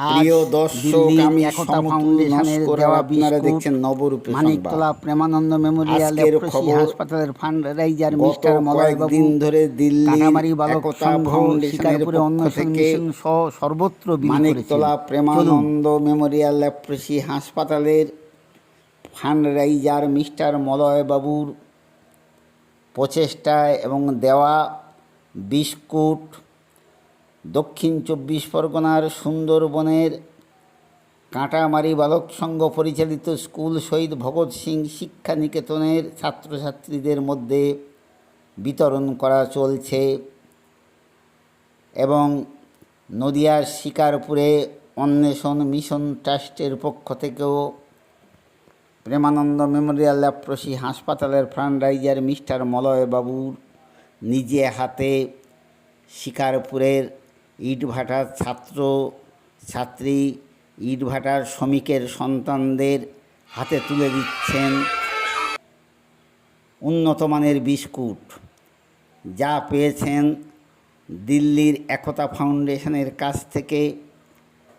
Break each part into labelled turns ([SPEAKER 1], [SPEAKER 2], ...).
[SPEAKER 1] আজ
[SPEAKER 2] প্রিয় দর্শক,
[SPEAKER 1] দিল্লির
[SPEAKER 2] আমি
[SPEAKER 1] একতা
[SPEAKER 2] সমতুল
[SPEAKER 1] ফাউন্ডেশনের
[SPEAKER 2] নস্কর আর
[SPEAKER 1] দেওয়া
[SPEAKER 2] আপনারা
[SPEAKER 1] বিস্কুট
[SPEAKER 2] দেখছেন নবরূপে সংবাদ।
[SPEAKER 1] মানিকতলা প্রেমানন্দ মেমোরিয়াল
[SPEAKER 2] আজকের
[SPEAKER 1] লেপ্রসি
[SPEAKER 2] খবর,
[SPEAKER 1] হাসপাতালের ফান্ডরাইজার
[SPEAKER 2] গত
[SPEAKER 1] মিস্টার মলয়বাবু,
[SPEAKER 2] কয়েকদিন ধরে দিল্লির
[SPEAKER 1] কাটামারি বালক
[SPEAKER 2] একতা
[SPEAKER 1] সংঘ,
[SPEAKER 2] ফাউন্ডেশনের
[SPEAKER 1] শিকারপুরে
[SPEAKER 2] পক্ষ
[SPEAKER 1] অন্বেষণ
[SPEAKER 2] থেকে
[SPEAKER 1] মিশন সহ সর্বত্র বিলি করেছেন।
[SPEAKER 2] মানিকতলা
[SPEAKER 1] চলুন
[SPEAKER 2] প্রেমানন্দ মেমোরিয়াল লেপ্রসি হাসপাতালের ফান্ডরাইজার মিস্টার মলয়বাবুর প্রচেষ্টায় এবং দেওয়া বিস্কুট দক্ষিণ 24 পরগনার সুন্দরবনের কাঁটামারি বালক সংঘ পরিচালিত স্কুল শহীদ ভগৎ সিং শিক্ষা নিকেতনের ছাত্রছাত্রীদের মধ্যে বিতরণ করা চলছে এবং নদিয়ার শিকারপুরে অন্বেষণ মিশন ট্রাস্টের পক্ষ থেকেও প্রেমানন্দ মেমোরিয়াল লেপ্রসি হাসপাতালের ফান্ডরাইজার মিস্টার মলয়বাবুর নিজে হাতে শিকারপুরের ইটভাটার ছাত্রছাত্রী, ইটভাটার শ্রমিকের সন্তানদের হাতে তুলে দিচ্ছেন উন্নত মানের বিস্কুট, যা পেয়েছেন দিল্লির একতা ফাউন্ডেশনের কাছ থেকে।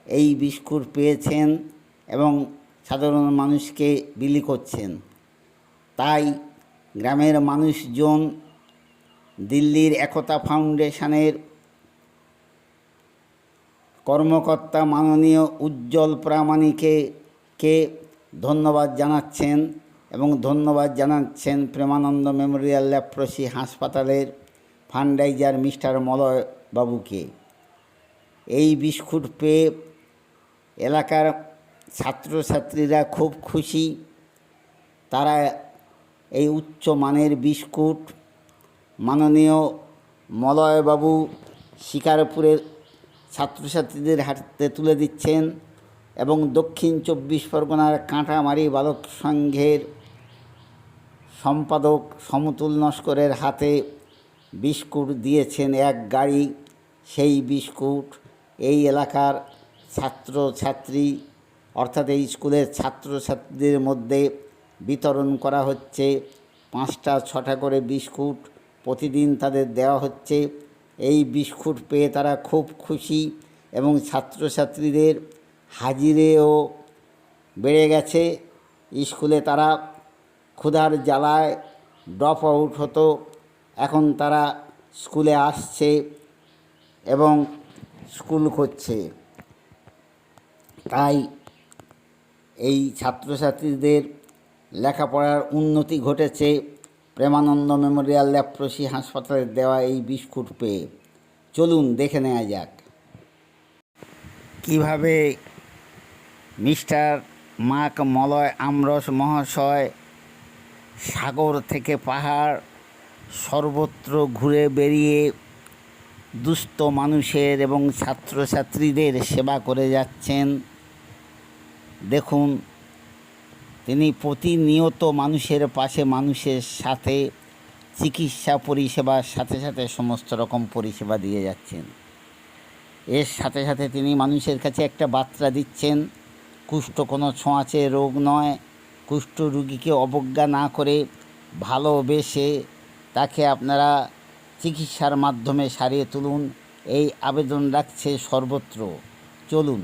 [SPEAKER 2] এই বিস্কুট পেয়েছেন এবং সাধারণ মানুষকে বিলি করছেন। তাই গ্রামের মানুষজন দিল্লির একতা ফাউন্ডেশনের কর্মকর্তা মাননীয় উজ্জ্বল প্রামাণিককে ধন্যবাদ জানাচ্ছেন এবং ধন্যবাদ জানাচ্ছেন প্রেমানন্দ মেমোরিয়াল লেপ্রসি হাসপাতালের ফান্ডরাইজার মিস্টার মলয়বাবুকে। এই বিস্কুট পেয়ে এলাকার ছাত্রছাত্রীরা খুব খুশি। তারা এই উচ্চ মানের বিস্কুট মাননীয় মলয়বাবু শিকারপুরের ছাত্রছাত্রীদের হাতে তুলে দিচ্ছেন এবং দক্ষিণ 24 পরগনার কাঁটামারি বালক সংঘের সম্পাদক সমতুল নস্করের হাতে বিস্কুট দিয়েছেন এক গাড়ি। সেই বিস্কুট এই এলাকার ছাত্রছাত্রী অর্থাৎ এই স্কুলের ছাত্রছাত্রীদের মধ্যে বিতরণ করা হচ্ছে। 5টা 6টা করে বিস্কুট প্রতিদিন তাদের দেওয়া হচ্ছে। এই বিস্কুট পেয়ে তারা খুব খুশি এবং ছাত্রছাত্রীদের হাজিরেও বেড়ে গেছে। স্কুলে তারা ক্ষুধার জ্বালায় ড্রপ আউট হতো, এখন তারা স্কুলে আসছে এবং স্কুল করছে। তাই এই ছাত্রছাত্রীদের লেখাপড়ার উন্নতি ঘটেছে প্রেমানন্দ মেমোরিয়াল লেপ্রসি হাসপাতালের দেওয়া এই বিস্কুট পেয়ে। চলুন দেখে নেওয়া যাক কীভাবে মিস্টার মাক মলয় আমরস মহাশয় সাগর থেকে পাহাড় সর্বত্র ঘুরে বেরিয়ে দুস্থ মানুষের এবং ছাত্রছাত্রীদের সেবা করে যাচ্ছেন। দেখুন, তিনি প্রতিনিয়ত মানুষের পাশে, মানুষের সাথে চিকিৎসা পরিষেবার সাথে সাথে সমস্ত রকম পরিষেবা দিয়ে যাচ্ছেন। এর সাথে সাথে তিনি মানুষের কাছে একটা বার্তা দিচ্ছেন, কুষ্ঠ কোনো ছোঁয়াচে রোগ নয়। কুষ্ঠ রোগীকে অবজ্ঞা না করে ভালোবেসে তাকে আপনারা চিকিৎসার মাধ্যমে সারিয়ে তুলুন, এই আবেদন রাখছে সর্বত্র। চলুন।